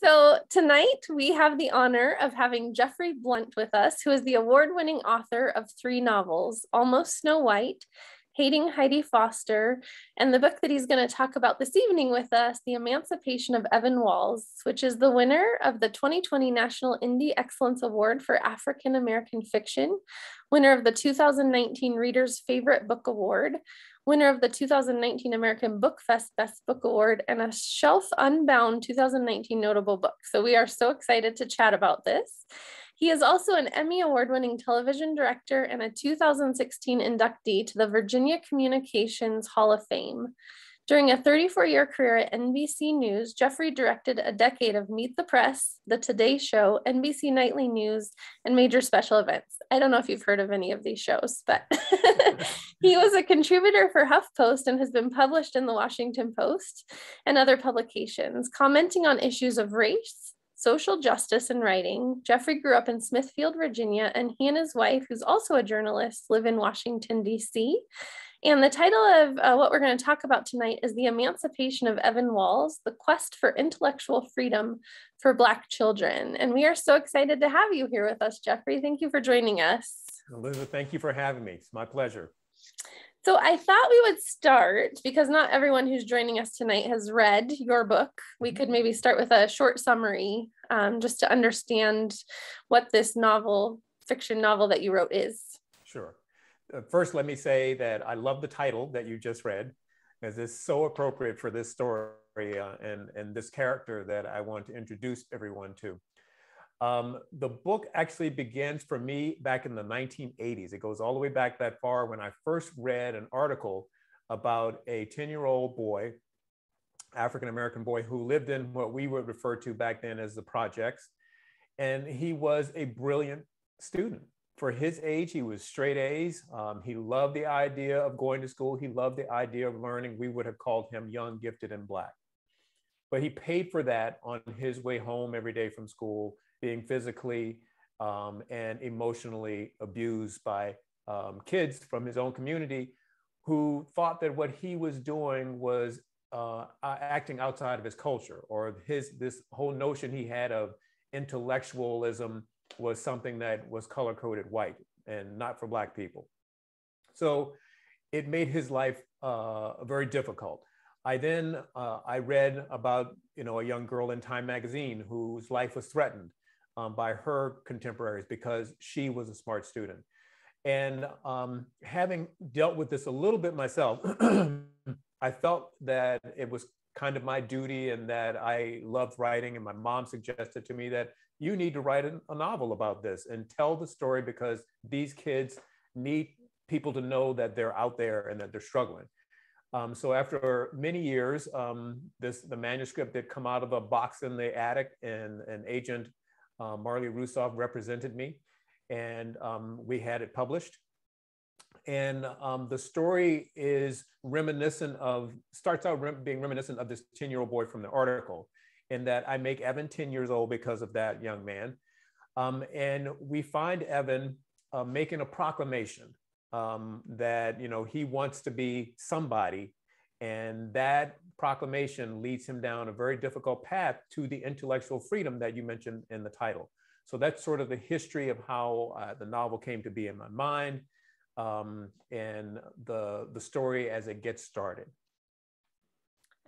So tonight we have the honor of having Jeffrey Blount with us, who is the award-winning author of 3 novels, Almost Snow White, Hating Heidi Foster, and the book that he's going to talk about this evening with us, The Emancipation of Evan Walls, which is the winner of the 2020 National Indie Excellence Award for African American Fiction, winner of the 2019 Reader's Favorite Book Award, winner of the 2019 American Bookfest Best Book Award, and a Shelf Unbound 2019 Notable Book. So we are so excited to chat about this. He is also an Emmy award-winning television director and a 2016 inductee to the Virginia Communications Hall of Fame. During a 34-year career at NBC News, Jeffrey directed a decade of Meet the Press, The Today Show, NBC Nightly News, and major special events. I don't know if you've heard of any of these shows, but he was a contributor for HuffPost and has been published in the Washington Post and other publications, commenting on issues of race, social justice in writing. Jeffrey grew up in Smithfield, Virginia, and he and his wife, who's also a journalist, live in Washington, D.C. And the title of what we're going to talk about tonight is The Emancipation of Evan Walls, The Quest for Intellectual Freedom for Black Children. And we are so excited to have you here with us, Jeffrey. Thank you for joining us. Elizabeth, thank you for having me. It's my pleasure. So I thought we would start, because not everyone who's joining us tonight has read your book. We could maybe start with a short summary just to understand what this fiction novel that you wrote is. Sure. First, let me say that I love the title that you just read, as it's so appropriate for this story and this character that I want to introduce everyone to. The book actually begins for me back in the 1980s. It goes all the way back that far when I first read an article about a 10-year-old boy, African-American boy, who lived in what we would refer to back then as the projects. And he was a brilliant student. For his age, he was straight A's. He loved the idea of going to school. He loved the idea of learning. We would have called him young, gifted, and Black. But he paid for that on his way home every day from school, being physically and emotionally abused by kids from his own community who thought that what he was doing was acting outside of his culture, or this whole notion he had of intellectualism was something that was color-coded white and not for Black people. So it made his life very difficult. I read about a young girl in Time magazine whose life was threatened by her contemporaries because she was a smart student. And having dealt with this a little bit myself, I felt that it was kind of my duty and that I loved writing, and my mom suggested to me that you need to write a novel about this and tell the story, because these kids need people to know that they're out there and that they're struggling. So after many years, the manuscript did come out of a box in the attic, and an agent, Marley Rusoff, represented me, and we had it published. And the story is starts out being reminiscent of this 10-year-old boy from the article, in that I make Evan 10 years old because of that young man. And we find Evan making a proclamation that he wants to be somebody, and that proclamation leads him down a very difficult path to the intellectual freedom that you mentioned in the title. So that's sort of the history of how the novel came to be in my mind, and the story as it gets started.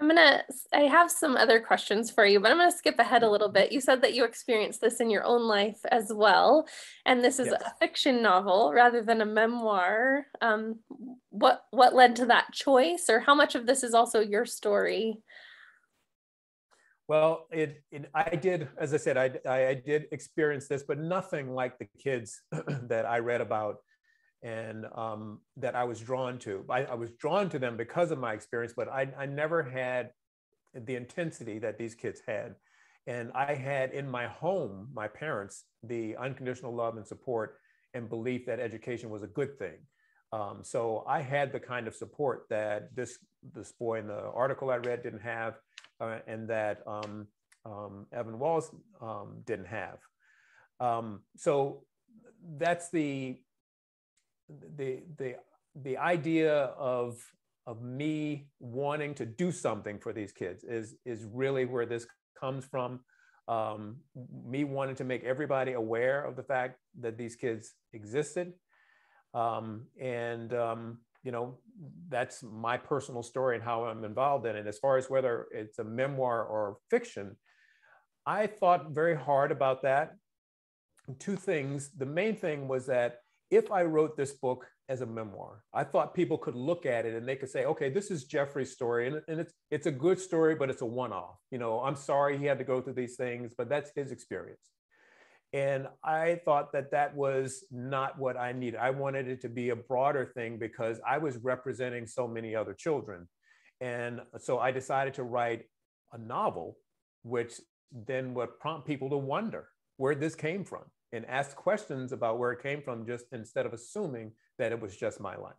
I have some other questions for you, but I'm going to skip ahead a little bit. You said that you experienced this in your own life as well, and this is Yes. a fiction novel rather than a memoir. What led to that choice, or how much of this is also your story? Well, I did, as I said, I did experience this, but nothing like the kids that I read about and that I was drawn to. I was drawn to them because of my experience, but I never had the intensity that these kids had. And I had in my home, my parents, the unconditional love and support and belief that education was a good thing. So I had the kind of support that this boy in the article I read didn't have, and that Evan Walls didn't have. So that's the idea of me wanting to do something for these kids is really where this comes from. me wanting to make everybody aware of the fact that these kids existed. You know, that's my personal story and how I'm involved in it. As far as whether it's a memoir or fiction, I thought very hard about that. Two things. The main thing was that if I wrote this book as a memoir, I thought people could look at it and they could say, okay, this is Jeffrey's story, and it's a good story, but it's a one-off. You know, I'm sorry he had to go through these things, but that's his experience. And I thought that that was not what I needed. I wanted it to be a broader thing because I was representing so many other children. And so I decided to write a novel, which then would prompt people to wonder where this came from and ask questions about where it came from, just instead of assuming that it was just my life.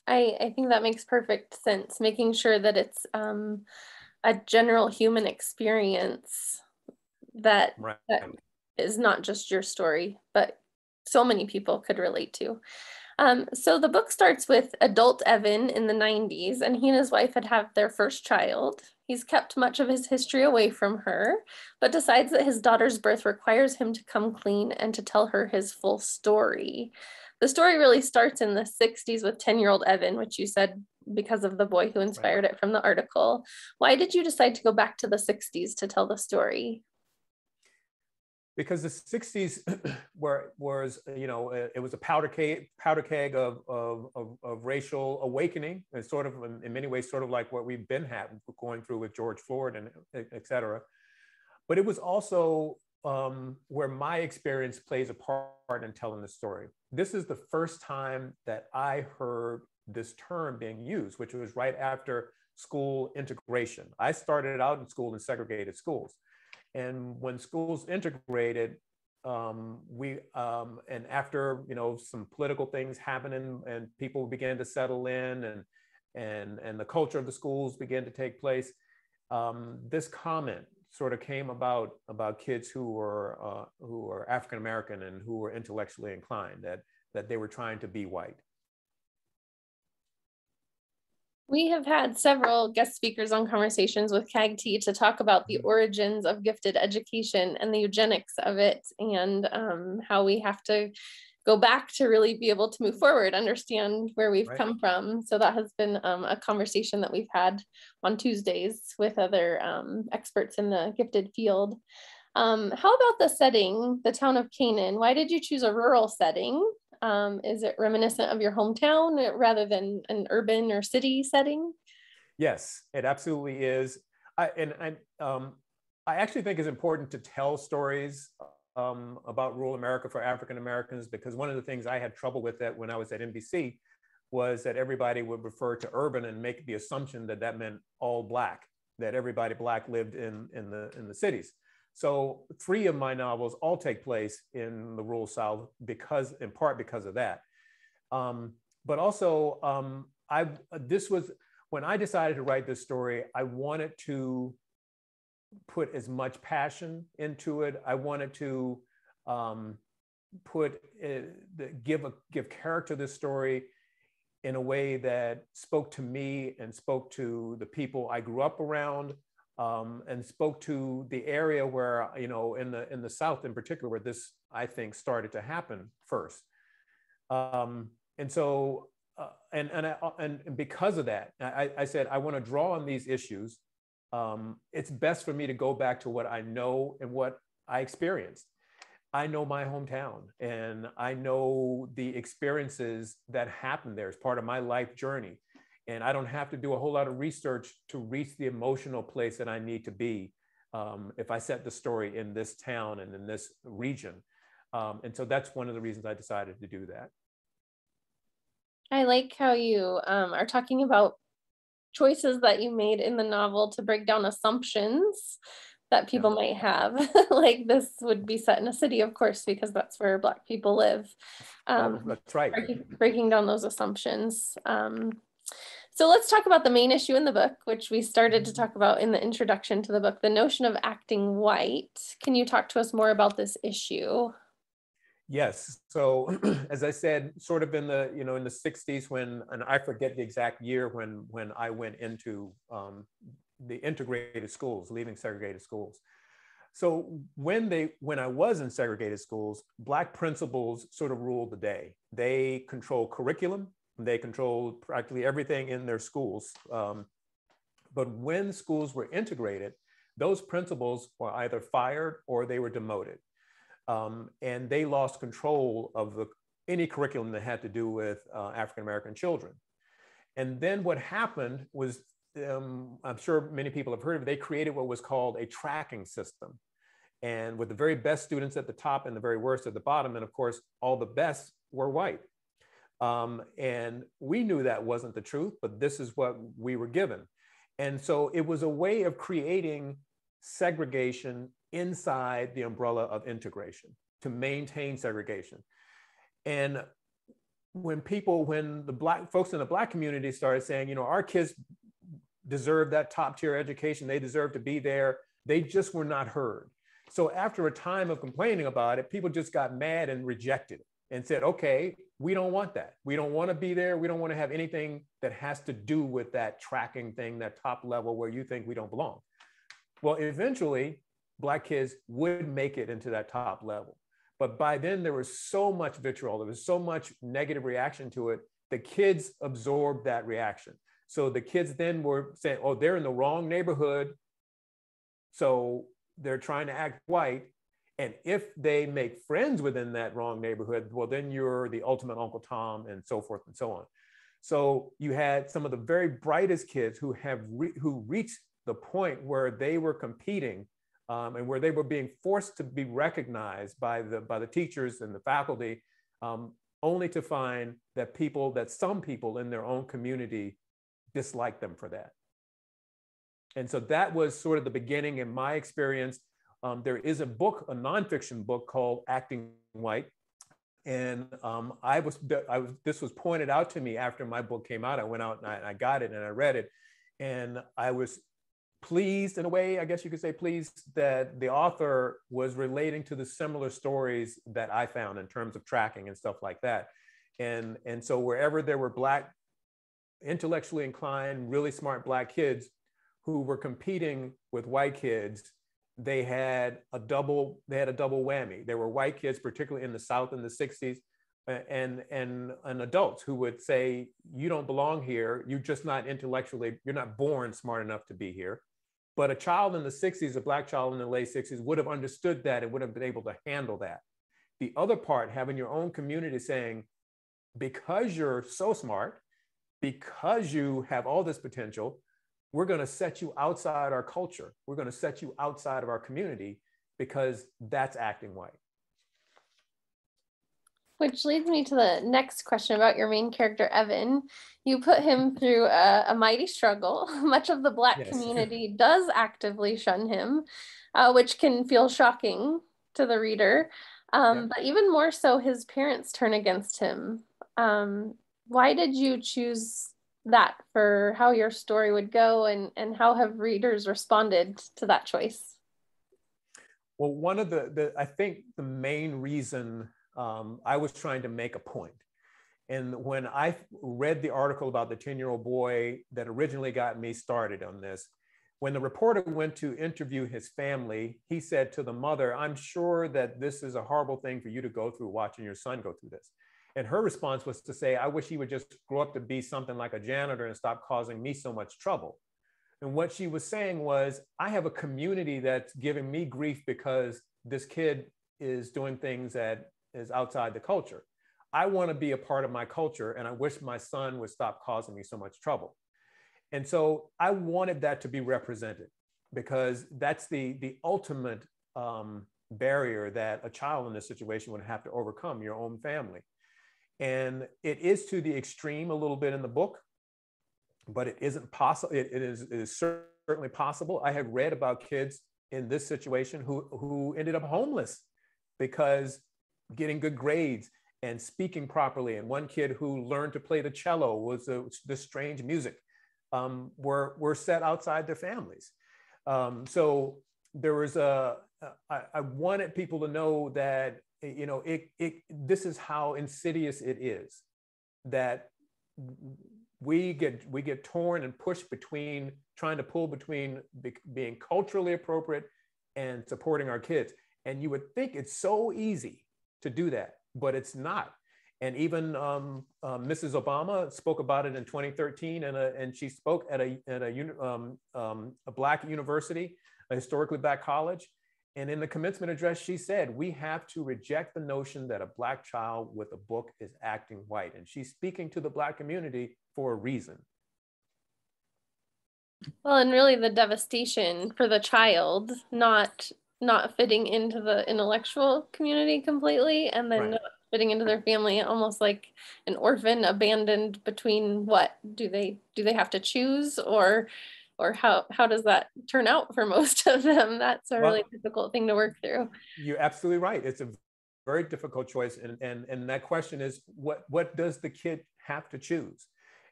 I think that makes perfect sense, making sure that it's a general human experience that, Right. that is not just your story, but so many people could relate to. So the book starts with adult Evan in the 90s, and he and his wife had their first child. He's kept much of his history away from her, but decides that his daughter's birth requires him to come clean and to tell her his full story. The story really starts in the 60s with 10-year-old Evan, which you said because of the boy who inspired it from the article. Why did you decide to go back to the 60s to tell the story? Because the 60s was, you know, it was a powder keg of racial awakening, and sort of in many ways sort of like what we've been going through with George Floyd and et cetera. But it was also where my experience plays a part in telling the story. This is the first time that I heard this term being used, which was right after school integration. I started out in school in segregated schools. And when schools integrated, and after, you know, some political things happening and people began to settle in and the culture of the schools began to take place, this comment sort of came about kids who were African American and who were intellectually inclined, that they were trying to be white. We have had several guest speakers on Conversations with CAGT to talk about the origins of gifted education and the eugenics of it, and how we have to go back to really be able to move forward, understand where we've come from. So that has been a conversation that we've had on Tuesdays with other experts in the gifted field. How about the setting, the town of Canaan? Why did you choose a rural setting? Is it reminiscent of your hometown rather than an urban or city setting? Yes, it absolutely is. I actually think it's important to tell stories about rural America for African Americans, because one of the things I had trouble with that when I was at NBC was that everybody would refer to urban and make the assumption that that meant all Black, that everybody Black lived in the cities. So 3 of my novels all take place in the rural South in part because of that. But also, this was, when I decided to write this story, I wanted to put as much passion into it. I wanted to give character to this story in a way that spoke to me and spoke to the people I grew up around. And spoke to the area where, you know, in the South in particular, where this, I think, started to happen first. And so, and because of that, I said, I want to draw on these issues. It's best for me to go back to what I know and what I experienced. I know my hometown, and I know the experiences that happened there as part of my life journey. And I don't have to do a whole lot of research to reach the emotional place that I need to be if I set the story in this town and in this region. And so that's one of the reasons I decided to do that. I like how you are talking about choices that you made in the novel to break down assumptions that people might have. Like this would be set in a city, of course, because that's where Black people live. That's right. Breaking down those assumptions. So let's talk about the main issue in the book, which we started to talk about in the introduction to the book, the notion of acting white. Can you talk to us more about this issue? Yes. So as I said, sort of in the, you know, in the 60s when, and I forget the exact year when I went into the integrated schools, leaving segregated schools. So when I was in segregated schools, Black principals sort of ruled the day. They controlled curriculum, they controlled practically everything in their schools. But when schools were integrated, those principals were either fired or they were demoted. And they lost control of any curriculum that had to do with African-American children. And then what happened was, I'm sure many people have heard of it, they created what was called a tracking system. And with the very best students at the top and the very worst at the bottom, and of course, all the best were white. And we knew that wasn't the truth, but this is what we were given. And so it was a way of creating segregation inside the umbrella of integration to maintain segregation. And when the Black folks in the Black community started saying, you know, our kids deserve that top tier education, they deserve to be there, they just were not heard. So after a time of complaining about it, people just got mad and rejected it and said, okay, we don't want that. We don't want to be there. We don't want to have anything that has to do with that tracking thing, that top level where you think we don't belong. Well, eventually, Black kids would make it into that top level. But by then, there was so much vitriol, there was so much negative reaction to it, the kids absorbed that reaction. So the kids then were saying, oh, they're in the wrong neighborhood, so they're trying to act white. And if they make friends within that wrong neighborhood, well, then you're the ultimate Uncle Tom and so forth and so on. So you had some of the very brightest kids who reached the point where they were competing and where they were being forced to be recognized by the teachers and the faculty, only to find that some people in their own community disliked them for that. And so that was sort of the beginning in my experience. There is a book, a nonfiction book called Acting White. And this was pointed out to me after my book came out. I went out and I got it and I read it. And I was pleased, in a way, I guess you could say pleased, that the author was relating to the similar stories that I found in terms of tracking and stuff like that. And so wherever there were Black, intellectually inclined, really smart Black kids who were competing with white kids, they had a double whammy. There were white kids, particularly in the South in the 60s, and adults who would say, you don't belong here. You're just not intellectually, you're not born smart enough to be here. But a child in the 60s, a Black child in the late 60s would have understood that and would have been able to handle that. The other part, having your own community saying, because you're so smart, because you have all this potential, we're going to set you outside our culture. We're going to set you outside of our community because that's acting white. Which leads me to the next question about your main character, Evan. You put him through a mighty struggle. Much of the Black community does actively shun him, which can feel shocking to the reader. But even more so, his parents turn against him. Why did you choose that for how your story would go, and how have readers responded to that choice? Well, one of I think the main reason I was trying to make a point. And when I read the article about the 10-year-old boy that originally got me started on this, when the reporter went to interview his family, he said to the mother, I'm sure that this is a horrible thing for you to go through, watching your son go through this. And her response was to say, I wish he would just grow up to be something like a janitor and stop causing me so much trouble. And what she was saying was, I have a community that's giving me grief because this kid is doing things that is outside the culture. I want to be a part of my culture, and I wish my son would stop causing me so much trouble. And so I wanted that to be represented, because that's the ultimate barrier that a child in this situation would have to overcome, your own family. And it is to the extreme a little bit in the book, but it isn't possible. It is certainly possible. I have read about kids in this situation who ended up homeless because getting good grades and speaking properly. And one kid who learned to play the cello was this strange music, were set outside their families. So there was I wanted people to know that, you know, this is how insidious it is, that we get torn and pushed between trying to pull between being culturally appropriate and supporting our kids. And you would think it's so easy to do that, but it's not. And even Mrs. Obama spoke about it in 2013, and she spoke at a Black university, a historically Black college. And in the commencement address, she said, we have to reject the notion that a Black child with a book is acting white. And she's speaking to the Black community for a reason. Well, and really the devastation for the child, not fitting into the intellectual community completely, and then not fitting into their family, almost like an orphan abandoned between what do they have to choose, or how does that turn out for most of them? That's a really difficult thing to work through. You're absolutely right. It's a very difficult choice, and that question is, what does the kid have to choose?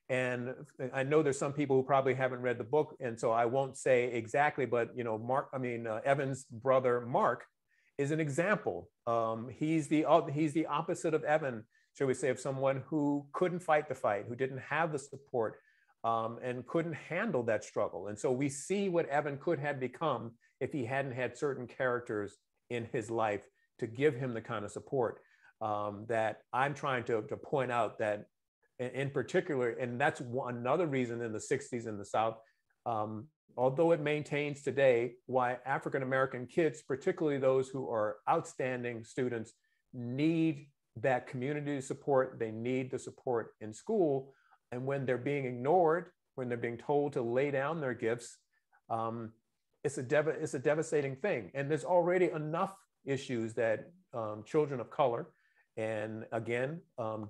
And I know there's some people who probably haven't read the book, and so I won't say exactly, but Evan's brother Mark is an example. He's the opposite of Evan, shall we say, of someone who couldn't fight the fight, who didn't have the support, and couldn't handle that struggle. And so we see what Evan could have become if he hadn't had certain characters in his life to give him the kind of support that I'm trying to point out, that in particular, and that's another reason in the 60s in the South, although it maintains today, why African-American kids, particularly those who are outstanding students, need that community support. They need the support in school. And when they're being ignored, when they're being told to lay down their gifts, it's a devastating thing. And there's already enough issues that children of color, and again,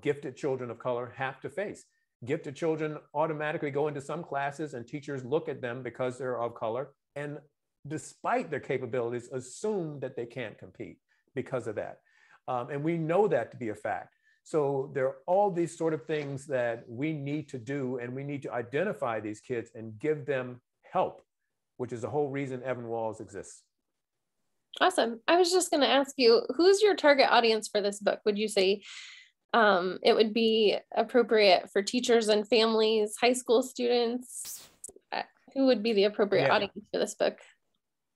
gifted children of color, have to face. Gifted children automatically go into some classes and teachers look at them because they're of color, and despite their capabilities, assume that they can't compete because of that. And we know that to be a fact. So there are all these sort of things that we need to do, and we need to identify these kids and give them help, which is the whole reason Evan Walls exists. Awesome. I was just going to ask you, who's your target audience for this book? Would you say it would be appropriate for teachers and families, high school students? Who would be the appropriate audience for this book?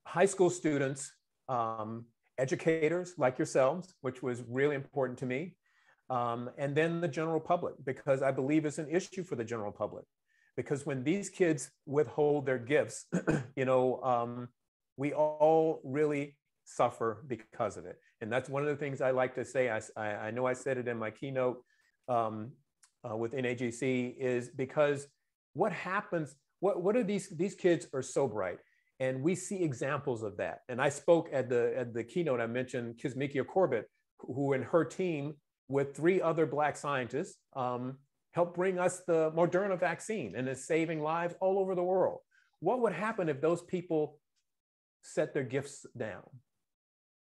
High school students, educators like yourselves, which was really important to me, and then the general public, because I believe it's an issue for the general public. Because when these kids withhold their gifts, we all really suffer because of it. And that's one of the things I like to say. I know I said it in my keynote with NAGC, is because what happens, what are these kids are so bright, and we see examples of that. And I spoke at the keynote, I mentioned Kizzmekia Corbett, who and her team with 3 other Black scientists helped bring us the Moderna vaccine, and is saving lives all over the world. What would happen if those people set their gifts down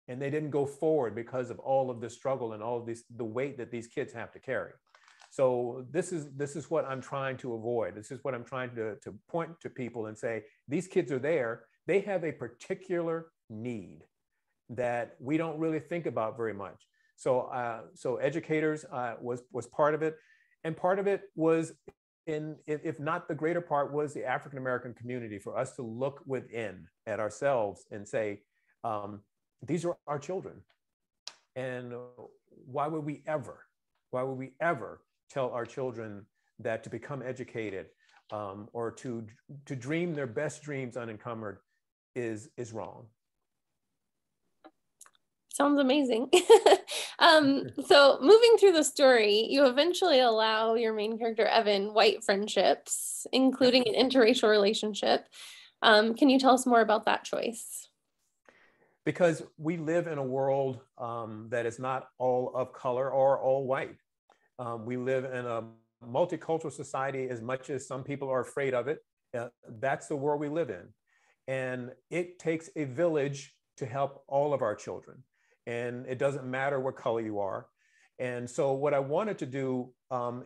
and they didn't go forward because of all of this struggle and all of the weight that these kids have to carry? So this is what I'm trying to avoid. This is what I'm trying to point to people and say, these kids are there. They have a particular need that we don't really think about very much. So educators was part of it. And part of it was, if not the greater part, was the African-American community, for us to look within at ourselves and say, these are our children. And why would we ever tell our children that to become educated or to dream their best dreams unencumbered is wrong? Sounds amazing. So moving through the story, you eventually allow your main character, Evan, white friendships, including an interracial relationship. Can you tell us more about that choice? Because we live in a world that is not all of color or all white. We live in a multicultural society. As much as some people are afraid of it, that's the world we live in. And it takes a village to help all of our children. And it doesn't matter what color you are. And so what I wanted to do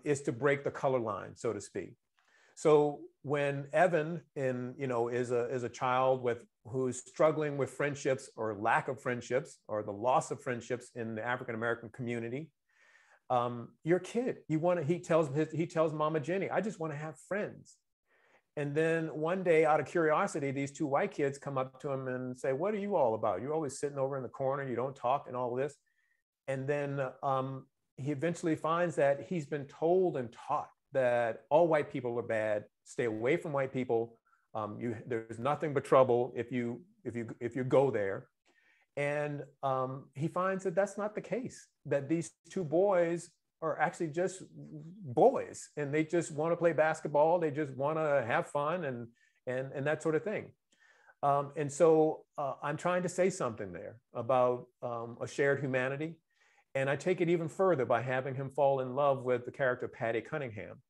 is to break the color line, so to speak. So when Evan is a child who's struggling with friendships or lack of friendships or the loss of friendships in the African-American community, You're a kid. He tells Mama Jenny, I just want to have friends. And then one day, out of curiosity, these two white kids come up to him and say, what are you all about? You're always sitting over in the corner. You don't talk and all this. And then he eventually finds that he's been told and taught that all white people are bad. Stay away from white people. There's nothing but trouble if you go there. And he finds that that's not the case, that these two boys are actually just boys, and they just want to play basketball. They just want to have fun and that sort of thing. And so I'm trying to say something there about a shared humanity. And I take it even further by having him fall in love with the character Patty Cunningham,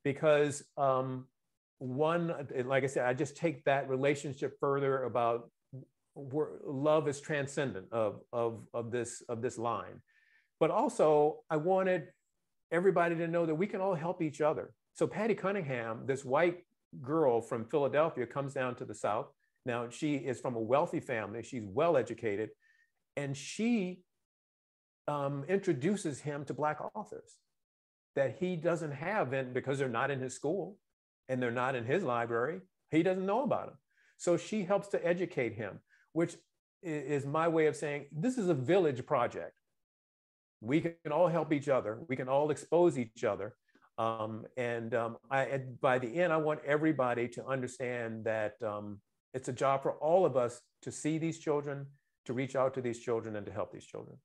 because like I said, I just take that relationship further about love is transcendent of this line. But also, I wanted everybody to know that we can all help each other. So Patty Cunningham, this white girl from Philadelphia, comes down to the South. Now, she is from a wealthy family. She's well educated. And she introduces him to Black authors that he doesn't have because they're not in his school and they're not in his library. He doesn't know about them. So she helps to educate him, which is my way of saying this is a village project. We can all help each other. We can all expose each other. By the end, I want everybody to understand that it's a job for all of us to see these children, to reach out to these children, and to help these children.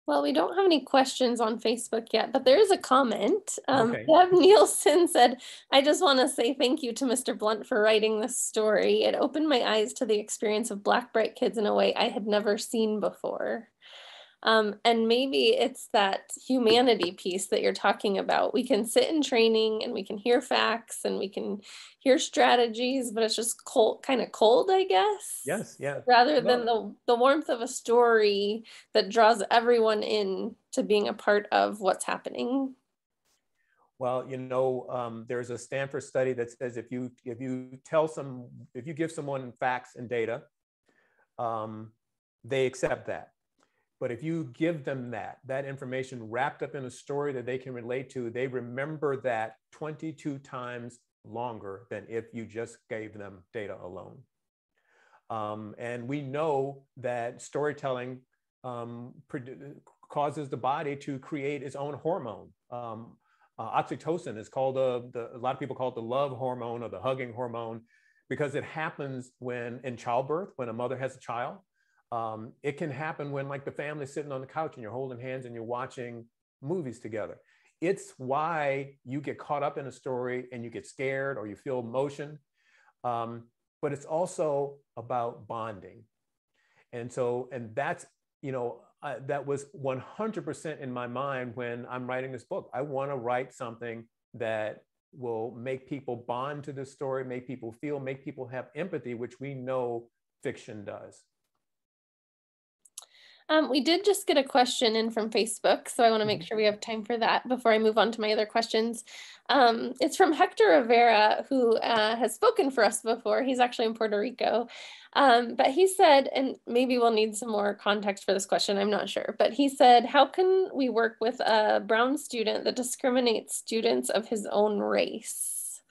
Well, we don't have any questions on Facebook yet, but there is a comment. Okay. Deb Nielsen said, I just want to say thank you to Mr. Blount for writing this story. It opened my eyes to the experience of Black bright kids in a way I had never seen before. And maybe it's that humanity piece that you're talking about. We can sit in training and we can hear facts and we can hear strategies, but it's just cold, kind of cold, I guess. Yes, yeah. Rather than the warmth of a story that draws everyone in to being a part of what's happening. Well, there's a Stanford study that says if you give someone facts and data, they accept that. But if you give them that information wrapped up in a story that they can relate to, they remember that 22 times longer than if you just gave them data alone. And we know that storytelling causes the body to create its own hormone. Oxytocin is called a lot of people call it the love hormone or the hugging hormone, because it happens in childbirth, when a mother has a child. It can happen when, like, the family's sitting on the couch and you're holding hands and you're watching movies together. It's why you get caught up in a story and you get scared or you feel emotion. But it's also about bonding. And that's, that was 100% in my mind when I'm writing this book. I want to write something that will make people bond to this story, make people feel, make people have empathy, which we know fiction does. We did just get a question in from Facebook, so I want to make sure we have time for that before I move on to my other questions. It's from Hector Rivera, who has spoken for us before. He's actually in Puerto Rico. But he said, and maybe we'll need some more context for this question, I'm not sure, but he said, how can we work with a brown student that discriminates students of his own race?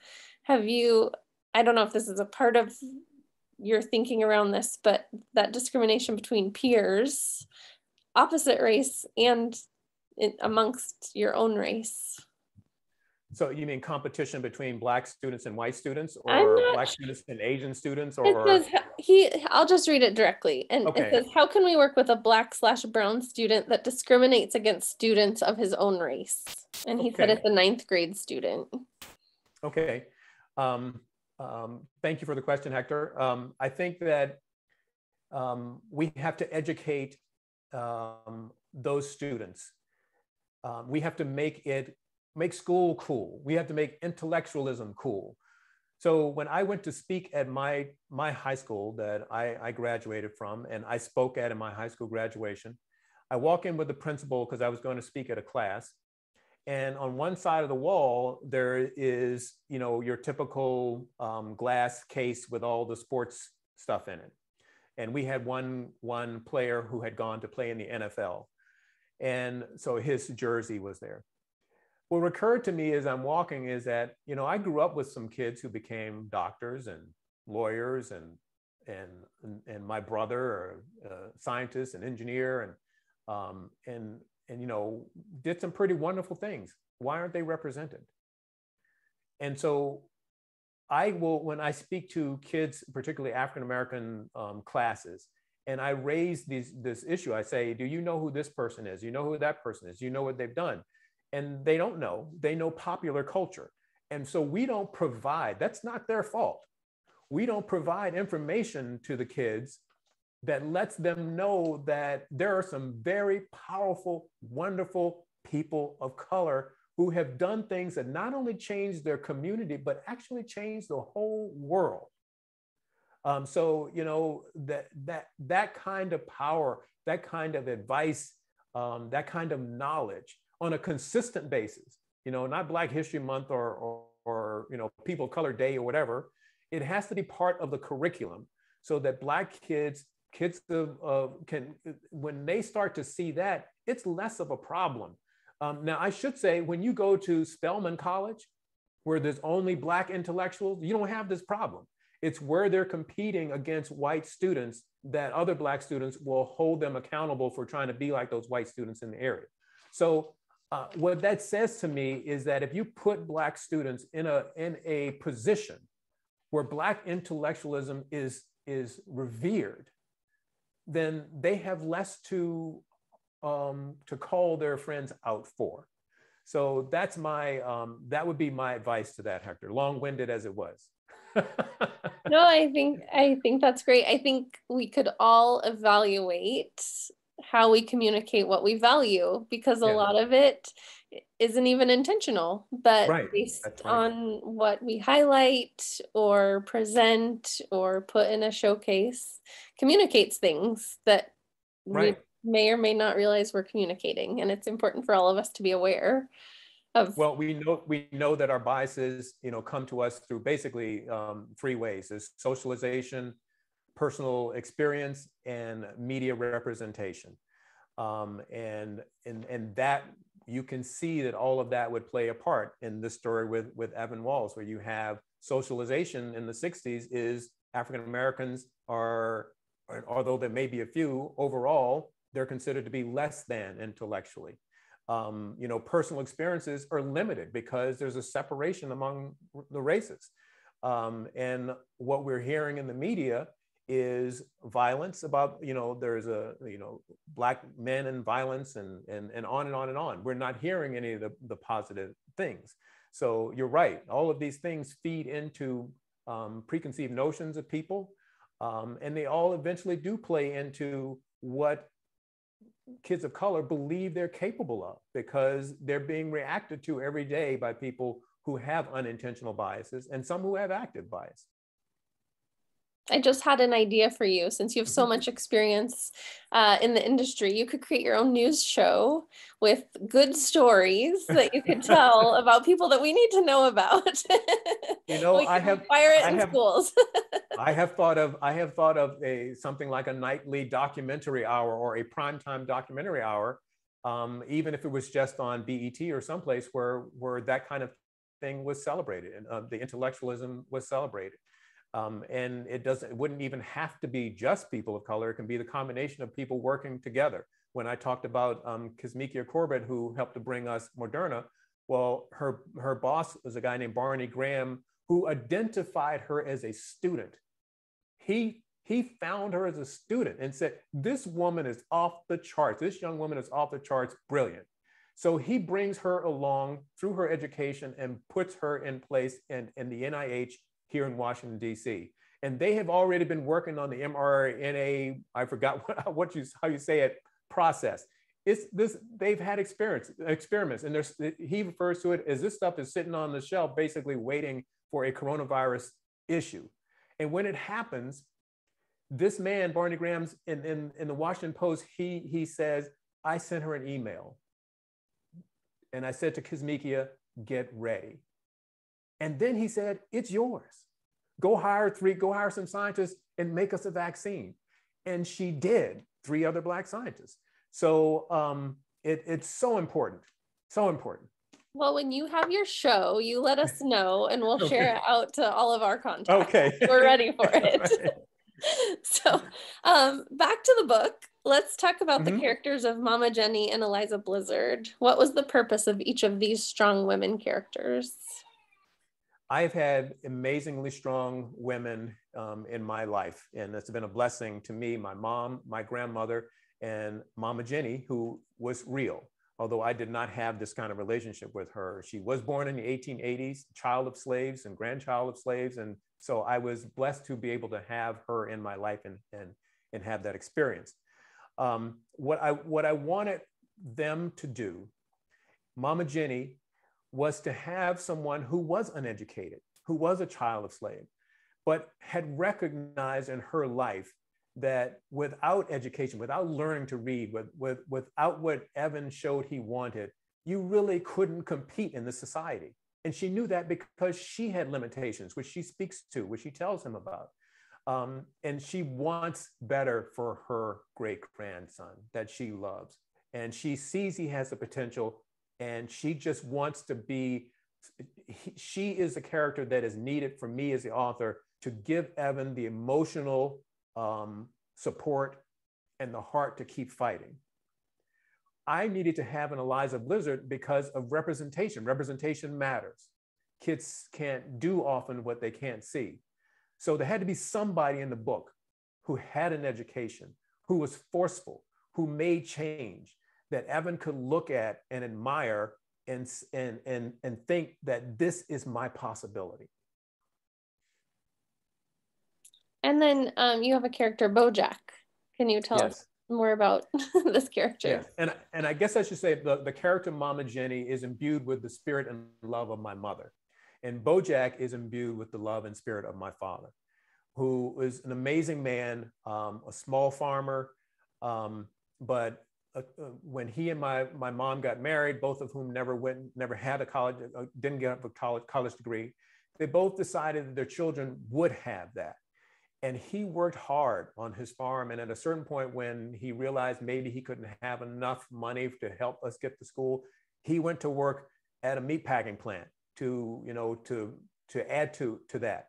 I don't know if this is a part of your thinking around this, but that discrimination between peers, opposite race, and amongst your own race. So you mean competition between Black students and white students, or Black students and Asian students? Or it says, I'll just read it directly. And It says, how can we work with a Black/brown student that discriminates against students of his own race? And he said it's a 9th grade student. Okay. Thank you for the question, Hector. I think that we have to educate those students. We have to make school cool. We have to make intellectualism cool. So when I went to speak at my high school that I graduated from, and I spoke at in my high school graduation, I walk in with the principal because I was going to speak at a class. And on one side of the wall, there is, your typical glass case with all the sports stuff in it. And we had one player who had gone to play in the NFL. And so his jersey was there. What occurred to me as I'm walking is that, I grew up with some kids who became doctors and lawyers, and my brother, a scientist and engineer, and did some pretty wonderful things. Why aren't they represented? And so when I speak to kids, particularly African-American classes, and I raise this issue, I say, do you know who this person is? You know who that person is? You know what they've done? And they don't know. They know popular culture. And so we don't provide, that's not their fault. We don't provide information to the kids that lets them know that there are some very powerful, wonderful people of color who have done things that not only changed their community, but actually changed the whole world. So, that kind of power, that kind of advice, that kind of knowledge on a consistent basis, not Black History Month or People of Color Day or whatever, it has to be part of the curriculum so that Black kids can, when they start to see that, it's less of a problem. Now, I should say, when you go to Spelman College, where there's only Black intellectuals, you don't have this problem. It's where they're competing against white students that other Black students will hold them accountable for trying to be like those white students in the area. So what that says to me is that if you put Black students in a position where Black intellectualism is revered, then they have less to call their friends out for. So that's that would be my advice to that, Hector, long-winded as it was. No, I think that's great. I think we could all evaluate how we communicate what we value, because a lot of it isn't even intentional, but based on what we highlight or present or put in a showcase communicates things that we may or may not realize we're communicating. And it's important for all of us to be aware of. Well, we know that our biases, come to us through basically 3 ways: is socialization, personal experience, and media representation. And that you can see that all of that would play a part in this story with Evan Walls, where you have socialization in the 60s is African Americans are, although there may be a few, overall, they're considered to be less than intellectually. Personal experiences are limited because there's a separation among the races. And what we're hearing in the media is violence about, there's Black men and violence and on and on and on. We're not hearing any of the positive things. So you're right. All of these things feed into preconceived notions of people. And they all eventually do play into what kids of color believe they're capable of, because they're being reacted to every day by people who have unintentional biases and some who have active bias. I just had an idea for you. Since you have so much experience in the industry, you could create your own news show with good stories that you could tell about people that we need to know about. I have fire it in schools. I have thought of something like a nightly documentary hour or a primetime documentary hour, even if it was just on BET or someplace where that kind of thing was celebrated and the intellectualism was celebrated. And it wouldn't even have to be just people of color. It can be the combination of people working together. When I talked about Kizzmekia Corbett, who helped to bring us Moderna, well, her boss was a guy named Barney Graham, who identified her as a student. He found her as a student and said, this woman is off the charts. This young woman is off the charts, brilliant. So he brings her along through her education and puts her in place in the NIH here in Washington, D.C. And they have already been working on the mRNA, I forgot how you say it, process. They've had experiments, and he refers to it as this stuff is sitting on the shelf, basically waiting for a coronavirus issue. And when it happens, this man, Barney Graham's in the Washington Post, he says, I sent her an email. And I said to Kizzmekia, get ready. And then he said, it's yours. Go hire some scientists and make us a vaccine. And she did, 3 other Black scientists. So it's so important, so important. Well, when you have your show, you let us know and we'll Okay. share it out to all of our contacts. Okay. We're ready for it. Right. So back to the book. Let's talk about the Mhm. characters of Mama Jenny and Eliza Blizzard. What was the purpose of each of these strong women characters? I've had amazingly strong women in my life, and it's been a blessing to me, my mom, my grandmother, and Mama Jenny, who was real. Although I did not have this kind of relationship with her. She was born in the 1880s, child of slaves and grandchild of slaves. And so I was blessed to be able to have her in my life and have that experience. What I wanted them to do, Mama Jenny, was to have someone who was uneducated, who was a child of slave, but had recognized in her life that without education, without learning to read, without what Evan showed he wanted, you really couldn't compete in this society. And she knew that because she had limitations, which she speaks to, which she tells him about. And she wants better for her great grandson that she loves. And she sees he has the potential, and she just wants to be, she is the character that is needed for me as the author to give Evan the emotional support and the heart to keep fighting. I needed to have an Eliza Blizzard because of representation. Representation matters. Kids can't do often what they can't see. So there had to be somebody in the book who had an education, who was forceful, who made change, that Evan could look at and admire and think that this is my possibility. And then you have a character, Bojack. Can you tell us more about this character? Yes, and I guess I should say the character Mama Jenny is imbued with the spirit and love of my mother. And Bojack is imbued with the love and spirit of my father, who is an amazing man, a small farmer, but when he and my mom got married, both of whom never had a college, didn't get a college degree, they both decided that their children would have that. And he worked hard on his farm. And at a certain point, when he realized maybe he couldn't have enough money to help us get to school, he went to work at a meatpacking plant to add to that.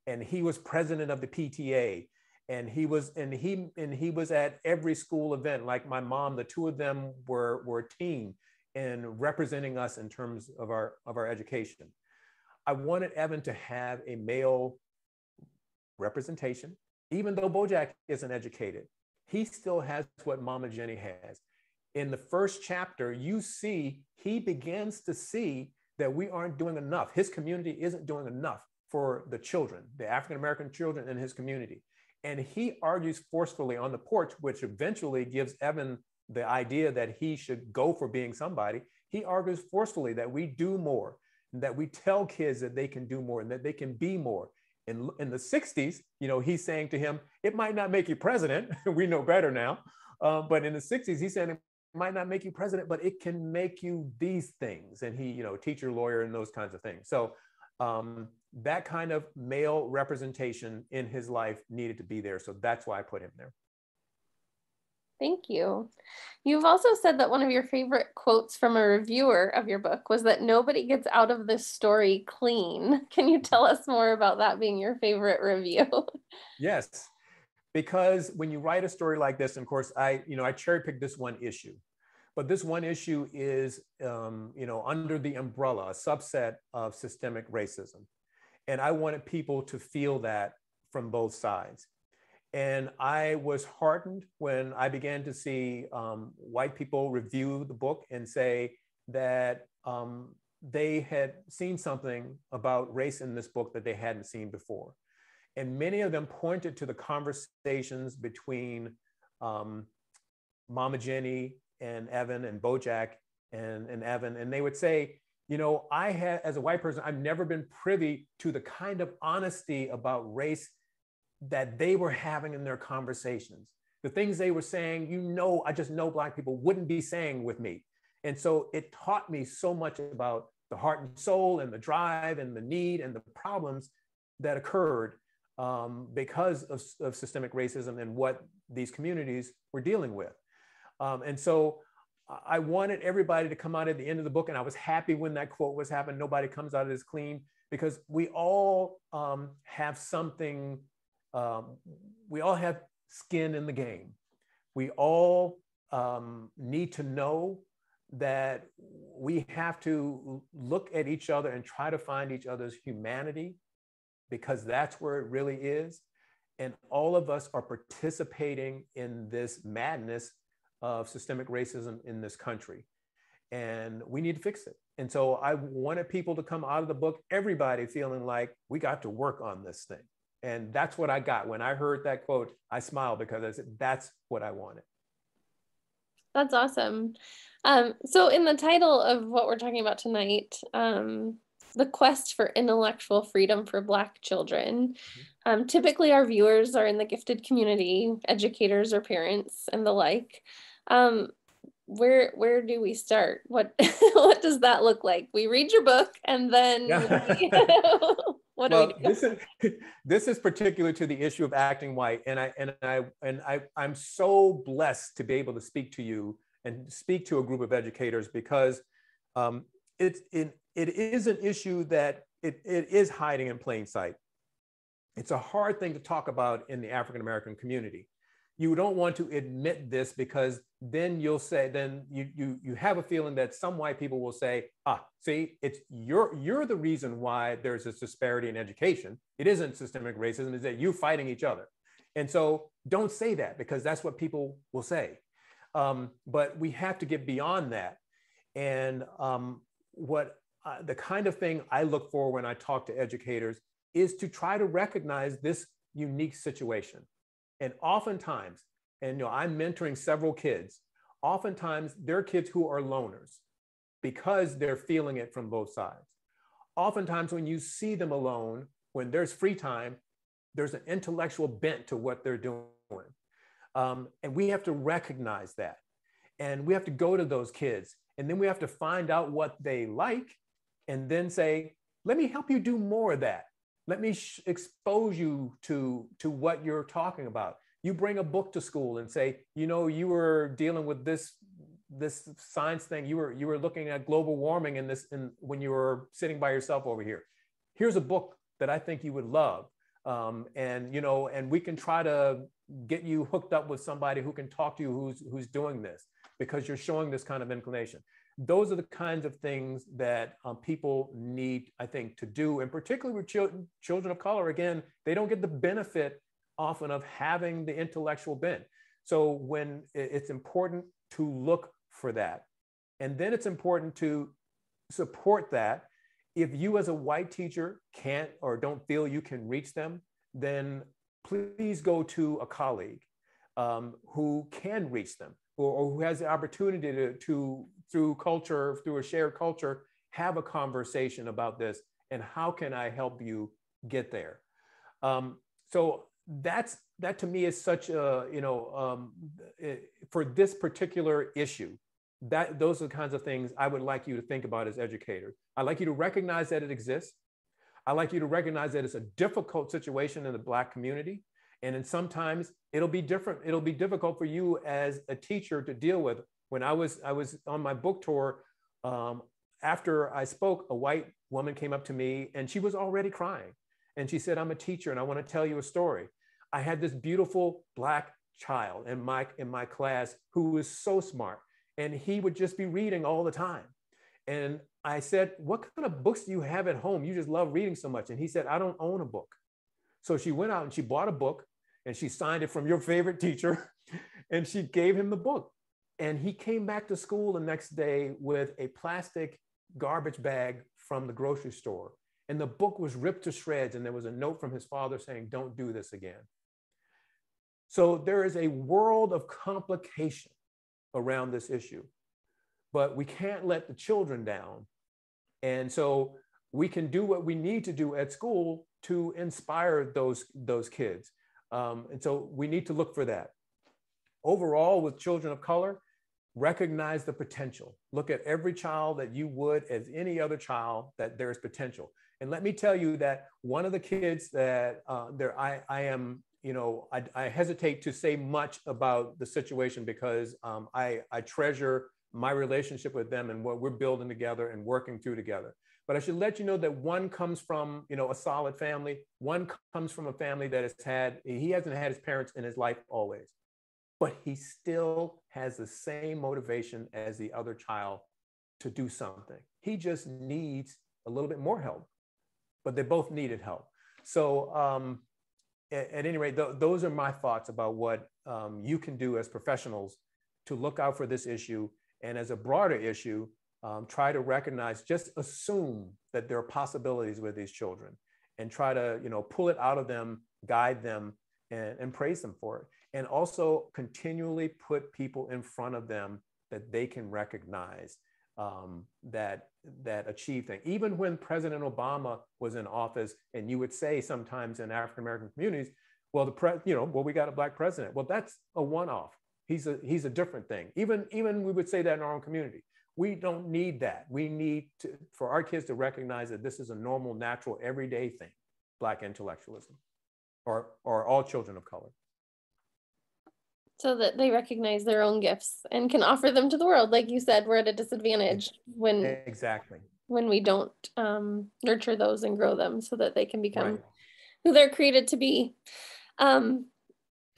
And he was president of the PTA. And he was at every school event. Like my mom, the two of them were a team in representing us in terms of our education. I wanted Evan to have a male representation. Even though Bojack isn't educated, he still has what Mama Jenny has. In the first chapter, you see he begins to see that we aren't doing enough. His community isn't doing enough for the children, the African-American children in his community. And he argues forcefully on the porch, which eventually gives Evan the idea that he should go for being somebody. He argues forcefully that we do more, and that we tell kids that they can do more and that they can be more. In the 60s, he's saying to him, it might not make you president. We know better now. But in the 60s, he's saying it might not make you president, but it can make you these things. And he, teacher, lawyer, and those kinds of things. So that kind of male representation in his life needed to be there. So that's why I put him there. Thank you. You've also said that one of your favorite quotes from a reviewer of your book was that nobody gets out of this story clean. Can you tell us more about that being your favorite review? Yes, because when you write a story like this, and of course, I cherry picked this one issue, but this one issue is, under the umbrella, a subset of systemic racism. And I wanted people to feel that from both sides. And I was heartened when I began to see white people review the book and say that they had seen something about race in this book that they hadn't seen before. And many of them pointed to the conversations between Mama Jenny and Evan and Bojack and Evan. And they would say, I had, as a white person, I've never been privy to the kind of honesty about race that they were having in their conversations. The things they were saying, I just know Black people wouldn't be saying with me. And so it taught me so much about the heart and soul and the drive and the need and the problems that occurred because of systemic racism and what these communities were dealing with. And so I wanted everybody to come out at the end of the book, and I was happy when that quote was happening. Nobody comes out of this clean, because we all have something, we all have skin in the game. We all need to know that we have to look at each other and try to find each other's humanity, because that's where it really is. And all of us are participating in this madness of systemic racism in this country. And we need to fix it. And so I wanted people to come out of the book, everybody feeling like we got to work on this thing. And that's what I got. When I heard that quote, I smiled, because I said, that's what I wanted. That's awesome. So in the title of what we're talking about tonight, the quest for intellectual freedom for Black children, typically our viewers are in the gifted community, educators or parents and the like. Where do we start? What what does that look like? We read your book, and then what do we do? This is particular to the issue of acting white, and I'm so blessed to be able to speak to you and speak to a group of educators, because it is an issue that it is hiding in plain sight. It's a hard thing to talk about in the African American community. You don't want to admit this, because then you'll say, then you have a feeling that some white people will say, see, it's you're the reason why there's this disparity in education. It isn't systemic racism, it's that you fighting each other. And so don't say that, because that's what people will say. But we have to get beyond that. And the kind of thing I look for when I talk to educators is to try to recognize this unique situation. And oftentimes, and I'm mentoring several kids, oftentimes they're kids who are loners because they're feeling it from both sides. Oftentimes when you see them alone, when there's free time, there's an intellectual bent to what they're doing. And we have to recognize that. And we have to go to those kids, and then we have to find out what they like, and then say, let me help you do more of that. Let me expose you to what you're talking about. You bring a book to school and say, you were dealing with this science thing. You were looking at global warming when you were sitting by yourself over here. Here's a book that I think you would love. And we can try to get you hooked up with somebody who can talk to you who's doing this, because you're showing this kind of inclination. Those are the kinds of things that people need, I think, to do, and particularly with children of color. Again, they don't get the benefit often of having the intellectual bent. So when it's important to look for that, and then it's important to support that. If you as a white teacher can't or don't feel you can reach them, then please go to a colleague who can reach them, or who has the opportunity to through culture, through a shared culture, have a conversation about this, and how can I help you get there? So that to me is such a, for this particular issue, those are the kinds of things I would like you to think about as educators. I'd like you to recognize that it exists. I'd like you to recognize that it's a difficult situation in the Black community. And then sometimes it'll be different. It'll be difficult for you as a teacher to deal with. When I was on my book tour, after I spoke, a white woman came up to me and she was already crying. And she said, I'm a teacher and I want to tell you a story. I had this beautiful Black child in my class who was so smart, and he would just be reading all the time. And I said, what kind of books do you have at home? You just love reading so much. And he said, I don't own a book. So she went out and she bought a book, and she signed it from your favorite teacher, and she gave him the book. And he came back to school the next day with a plastic garbage bag from the grocery store. And the book was ripped to shreds, and there was a note from his father saying, don't do this again. So there is a world of complication around this issue, but we can't let the children down. And so we can do what we need to do at school to inspire those kids. And so we need to look for that. Overall, with children of color, recognize the potential. Look at every child that you would as any other child, that there's potential. And let me tell you that one of the kids that I hesitate to say much about the situation, because I treasure my relationship with them and what we're building together and working through together. But I should let you know that one comes from, a solid family. One comes from a family that he hasn't had his parents in his life always, but he still has the same motivation as the other child to do something. He just needs a little bit more help, but they both needed help. So at any rate, those are my thoughts about what you can do as professionals to look out for this issue. And as a broader issue, try to recognize, just assume that there are possibilities with these children and try to, pull it out of them, guide them, and praise them for it. And also continually put people in front of them that they can recognize that achieve things. Even when President Obama was in office, and you would say sometimes in African-American communities, well, we got a Black president. Well, that's a one-off. He's a different thing. Even we would say that in our own community. We don't need that. We need for our kids to recognize that this is a normal, natural, everyday thing, Black intellectualism, or all children of color. So that they recognize their own gifts and can offer them to the world. Like you said, we're at a disadvantage when we don't nurture those and grow them so that they can become who they're created to be.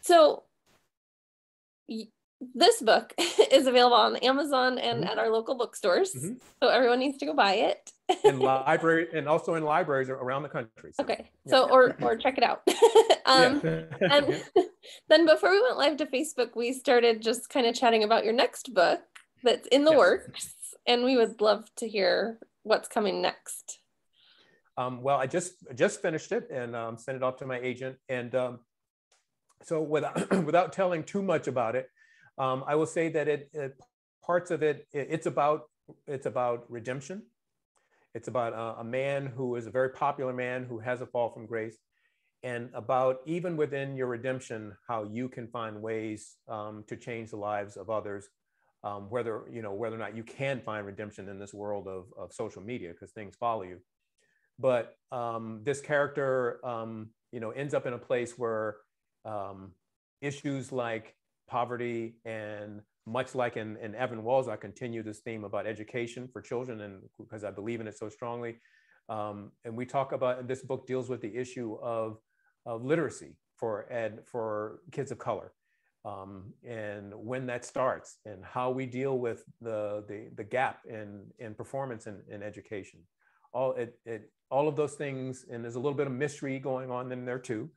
So this book is available on Amazon and at our local bookstores. So everyone needs to go buy it. and also in libraries around the country. So. Okay. So, or check it out. And then before we went live to Facebook, we started just kind of chatting about your next book that's in the works. And we would love to hear what's coming next. Well, I just finished it and sent it off to my agent. And so without telling too much about it, I will say that parts of it, it's about redemption. It's about a man who is a very popular man who has a fall from grace, and about even within your redemption, how you can find ways to change the lives of others, whether or not you can find redemption in this world of social media, because things follow you. But this character, ends up in a place where issues like poverty, and much like in Evan Walls, I continue this theme about education for children, and because I believe in it so strongly. And we talk about, this book deals with the issue of literacy for kids of color, and when that starts, and how we deal with the gap in performance in education. All of those things, and there's a little bit of mystery going on in there too.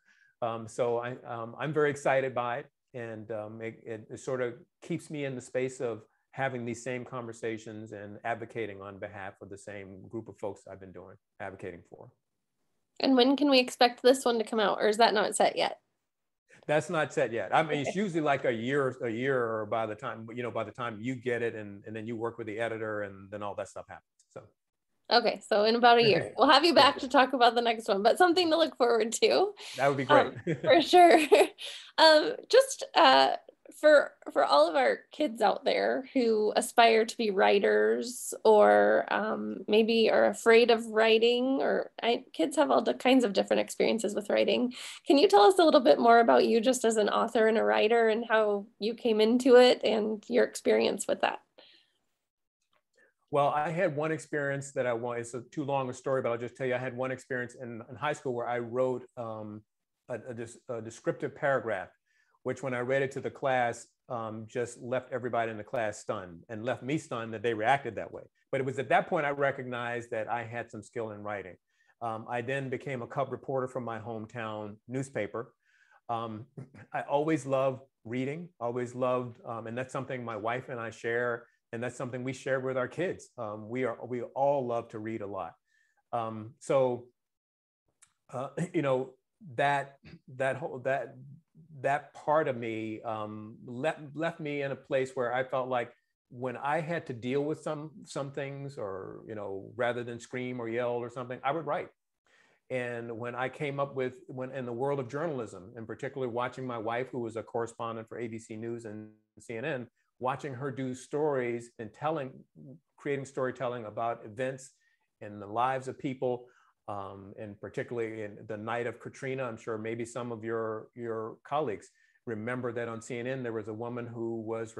So I'm very excited by it. And it sort of keeps me in the space of having these same conversations and advocating on behalf of the same group of folks I've been advocating for. And when can we expect this one to come out, or is that not set yet? That's not set yet. I mean, it's usually like a year, or by the time you get it, and then you work with the editor, and then all that stuff happens. So. Okay, so in about a year, we'll have you back to talk about the next one, but something to look forward to. That would be great. For sure. Just for all of our kids out there who aspire to be writers, or maybe are afraid of writing, kids have all kinds of different experiences with writing. Can you tell us a little bit more about you just as an author and a writer, and how you came into it and your experience with that? Well, I had one experience that it's too long a story, but I'll just tell you, I had one experience in high school where I wrote a descriptive paragraph, which when I read it to the class, just left everybody in the class stunned, and left me stunned that they reacted that way. But it was at that point I recognized that I had some skill in writing. I then became a cub reporter from my hometown newspaper. I always loved reading, always loved, and that's something my wife and I share. And that's something we share with our kids. We all love to read a lot. That part of me left me in a place where I felt like when I had to deal with some things, or rather than scream or yell or something, I would write. And when I came up with, in the world of journalism, and particularly watching my wife, who was a correspondent for ABC News and CNN, watching her do stories and creating storytelling about events in the lives of people, and particularly in the night of Katrina. I'm sure maybe some of your colleagues remember that on CNN there was a woman who was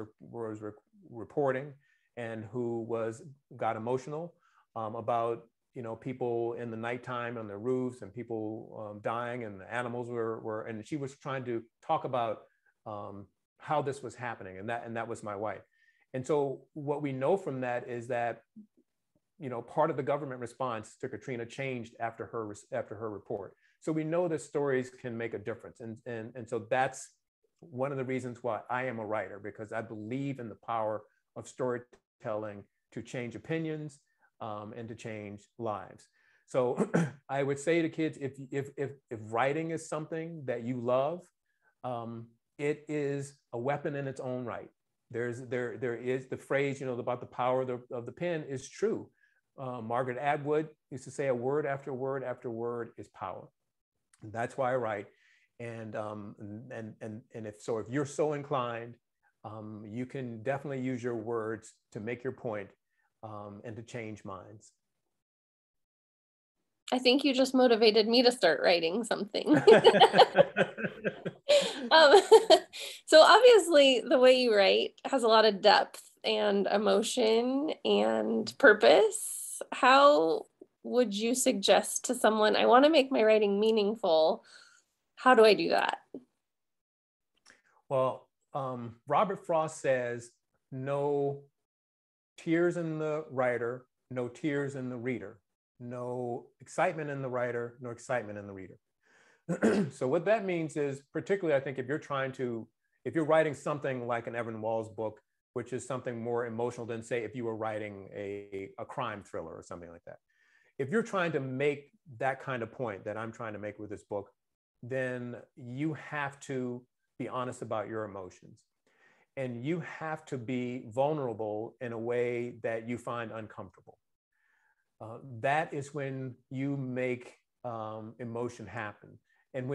reporting, and who got emotional about, people in the nighttime on the roofs and people dying, and the animals and she was trying to talk about how this was happening, and that was my wife. And so what we know from that is that, part of the government response to Katrina changed after her report. So we know that stories can make a difference. And so that's one of the reasons why I am a writer, because I believe in the power of storytelling to change opinions and to change lives. So I would say to kids, if writing is something that you love, it is a weapon in its own right. There is the phrase, about the power of the pen is true. Margaret Atwood used to say, a word after word after word is power. And that's why I write. And if you're so inclined, you can definitely use your words to make your point and to change minds. I think you just motivated me to start writing something. So obviously the way you write has a lot of depth and emotion and purpose. How would you suggest to someone, I want to make my writing meaningful? How do I do that? Well, Robert Frost says, no tears in the writer, no tears in the reader. No excitement in the writer, no excitement in the reader. So what that means is, particularly, I think if you're writing something like an Evan Walls book, which is something more emotional than, say, if you were writing a crime thriller or something like that. If you're trying to make that kind of point that I'm trying to make with this book, then you have to be honest about your emotions. And you have to be vulnerable in a way that you find uncomfortable. That is when you make emotion happen. And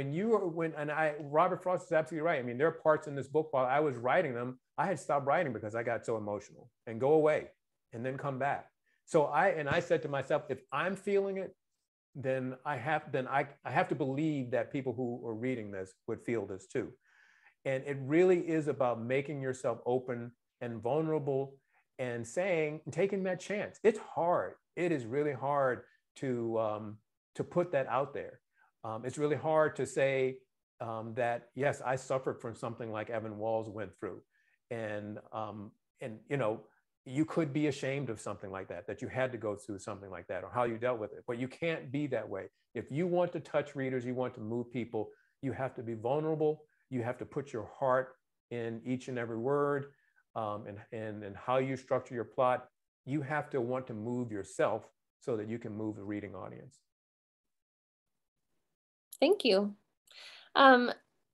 Robert Frost is absolutely right. I mean, there are parts in this book while I was writing them, I had stopped writing because I got so emotional, and go away and then come back. So I said to myself, if I'm feeling it, then I have to believe that people who are reading this would feel this too. And it really is about making yourself open and vulnerable and taking that chance. It's hard. It is really hard to put that out there. It's really hard to say that, yes, I suffered from something like Evan Walls went through. And you could be ashamed of something like that you had to go through something like that, or how you dealt with it. But you can't be that way. If you want to touch readers, you want to move people, you have to be vulnerable. You have to put your heart in each and every word, and how you structure your plot. You have to want to move yourself so that you can move the reading audience. Thank you.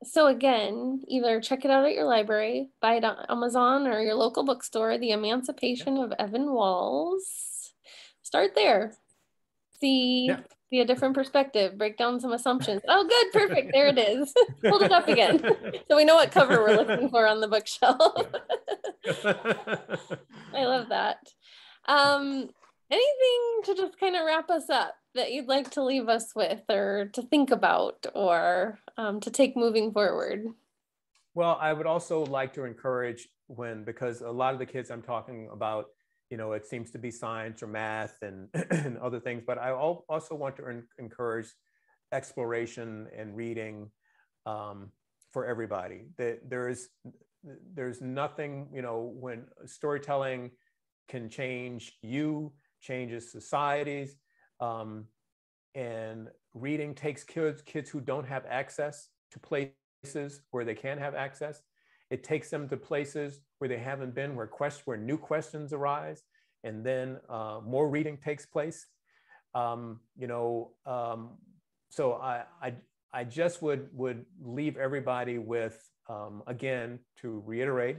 So again, either check it out at your library, buy it on Amazon or your local bookstore, The Emancipation of Evan Walls. Start there. See a different perspective, break down some assumptions. Oh, good, perfect. There it is. Hold it up again. So we know what cover we're looking for on the bookshelf. I love that. Anything to just kind of wrap us up that you'd like to leave us with, or to think about, or to take moving forward? Well, I would also like to encourage, because a lot of the kids I'm talking about, it seems to be science or math and, and other things, but I also want to encourage exploration and reading for everybody. There's nothing, when storytelling can change you, changes societies, and reading takes kids who don't have access to places where they can have access. It takes them to places where they haven't been, where new questions arise, and then more reading takes place. So I just would leave everybody with, again, to reiterate,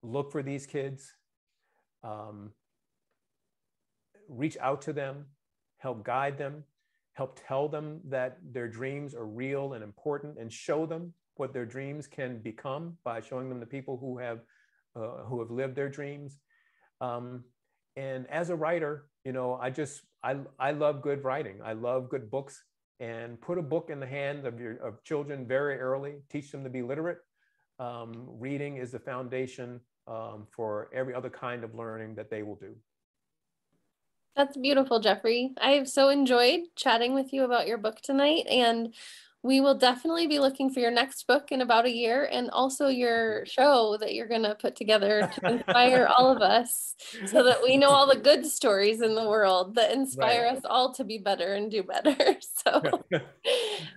look for these kids, reach out to them, help guide them, help tell them that their dreams are real and important, and show them what their dreams can become by showing them the people who have lived their dreams. And as a writer, I love good writing. I love good books, and put a book in the hands of children very early. Teach them to be literate. Reading is the foundation for every other kind of learning that they will do. That's beautiful, Jeffrey. I have so enjoyed chatting with you about your book tonight, and we will definitely be looking for your next book in about a year, and also your show that you're going to put together to inspire all of us so that we know all the good stories in the world that inspire us all to be better and do better. So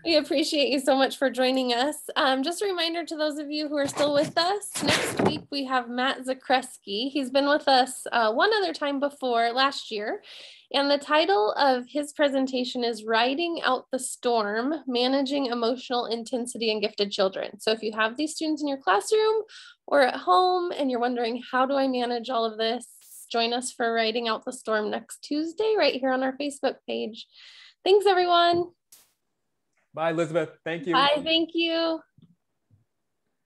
we appreciate you so much for joining us. Just a reminder to those of you who are still with us, next week we have Matt Zakreski. He's been with us one other time before, last year. And the title of his presentation is Riding Out the Storm, Managing Emotional Intensity in Gifted Children. So if you have these students in your classroom or at home and you're wondering, how do I manage all of this? Join us for Riding Out the Storm next Tuesday right here on our Facebook page. Thanks, everyone. Bye, Elizabeth. Thank you. Bye, thank you.